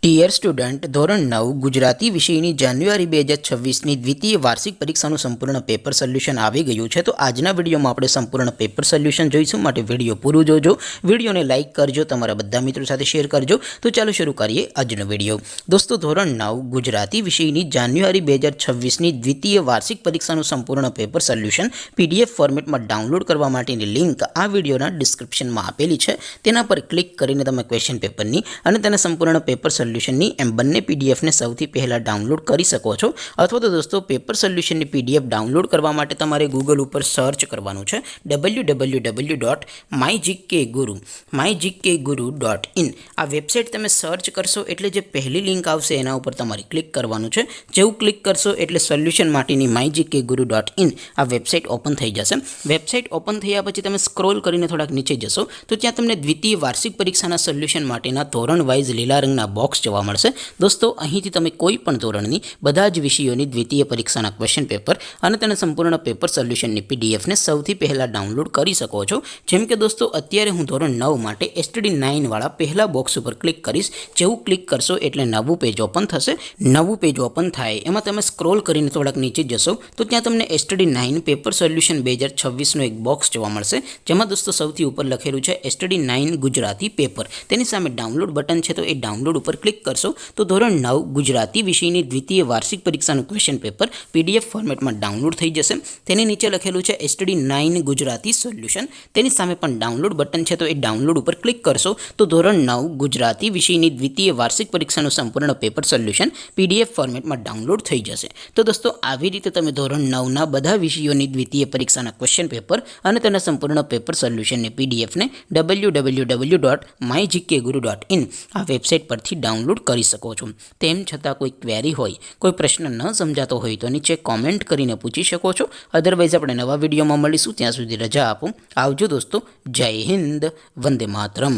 Dear student, ધોરણ 9 ગુજરાતી વિષયની જાન્યુઆરી 2026ની દ્વિતીય વાર્ષિક પરીક્ષાનું સંપૂર્ણ પેપર સોલ્યુશન આવી ગયું છે। તો આજના વિડીયોમાં આપણે સંપૂર્ણ પેપર સોલ્યુશન જોઈશું, માટે વિડીયો પૂરું જોજો। વિડીયોને લાઇક કરજો, તમારા બધા મિત્રો સાથે શેર કરજો। તો ચાલો શરૂ કરીએ આજનો વિડીયો। દોસ્તો, ધોરણ 9 ગુજરાતી વિષયની જાન્યુઆરી 2026ની દ્વિતીય વાર્ષિક પરીક્ષાનું સંપૂર્ણ પેપર સોલ્યુશન PDF ફોર્મેટમાં ડાઉનલોડ કરવા માટેની લિંક આ વિડીયોના ડિસ્ક્રિપ્શનમાં આપેલી છે। તેના પર ક્લિક કરીને તમે ક્વેશ્ચન પેપરની અને તેના સંપૂર્ણ પેપર સોલ્યુશનની એમ બંને પીડીએફને સૌથી પહેલાં ડાઉનલોડ કરી શકો છો। અથવા તો દોસ્તો, પેપર સોલ્યુશનની પીડીએફ ડાઉનલોડ કરવા માટે તમારે ગૂગલ ઉપર સર્ચ કરવાનું છે www.mygkguru.in। આ વેબસાઇટ તમે સર્ચ કરશો એટલે જે પહેલી લિંક આવશે એના ઉપર તમારે ક્લિક કરવાનું છે। જેવું ક્લિક કરશો એટલે સોલ્યુશન માટેની mygkguru.in આ વેબસાઇટ ઓપન થઈ જશે। વેબસાઇટ ઓપન થયા પછી તમે સ્ક્રોલ કરીને થોડાક નીચે જશો તો ત્યાં તમને દ્વિતીય વાર્ષિક પરીક્ષાના સોલ્યુશન માટેના ધોરણ વાઇઝ લીલા રંગના બોક્સ જોવા મળશે। દોસ્તો, અહીંથી તમે કોઈ પણ ધોરણની બધા જ વિષયોની દ્વિતીય પરીક્ષાના ક્વેશ્ચન પેપર અને તેના સંપૂર્ણ પેપર સોલ્યુશનની પીડીએફને સૌથી પહેલાં ડાઉનલોડ કરી શકો છો। જેમ કે દોસ્તો, અત્યારે હું ધોરણ 9 માટે STD9 વાળા પહેલા બોક્સ ઉપર ક્લિક કરીશ। જેવું ક્લિક કરશો એટલે નવું પેજ ઓપન થશે। નવું પેજ ઓપન થાય એમાં તમે સ્ક્રોલ કરીને થોડાક નીચે જશો તો ત્યાં તમને STD9 પેપર સોલ્યુશન 2026નો એક બોક્સ જોવા મળશે, જેમાં દોસ્તો સૌથી ઉપર લખેલું છે STD9 ગુજરાતી પેપર। તેની સામે ડાઉનલોડ બટન છે, તો એ ડાઉનલોડ ઉપર ક્લિક કરશો તો ધોરણ 9 ગુજરાતી વિષયની દ્વિતીય વાર્ષિક પરીક્ષાનું ક્વેશ્ચન પેપર PDF ફોર્મેટમાં ડાઉનલોડ થઈ જશે। તેની નીચે લખેલું છે STD9 ગુજરાતી સોલ્યુશન। તેની સામે પણ ડાઉનલોડ બટન છે, તો એ ડાઉનલોડ ઉપર ક્લિક કરશો તો ધોરણ 9 ગુજરાતી વિષયની દ્વિતીય વાર્ષિક પરીક્ષાનું સંપૂર્ણ પેપર સોલ્યુશન PDF ફોર્મેટમાં ડાઉનલોડ થઈ જશે। તો દોસ્તો, આવી રીતે તમે ધોરણ 9ના બધા વિષયોની દ્વિતીય પરીક્ષાના ક્વેશ્ચન પેપર અને તેના સંપૂર્ણ પેપર સોલ્યુશનની પીડીએફને www.mygkguru.in આ વેબસાઇટ પરથી ડાઉનલોડ કરી શકો છો। તેમ છતાં કોઈ ક્વેરી હોય, કોઈ પ્રશ્ન ન સમજાતો હોય તો નીચે કોમેન્ટ કરીને પૂછી શકો છો। અધરવાઇઝ આપણે નવા વિડીયોમાં મળીશું, ત્યાં સુધી રજા આપો। આવજો દોસ્તો, જય હિન્દ, વંદે માતરમ।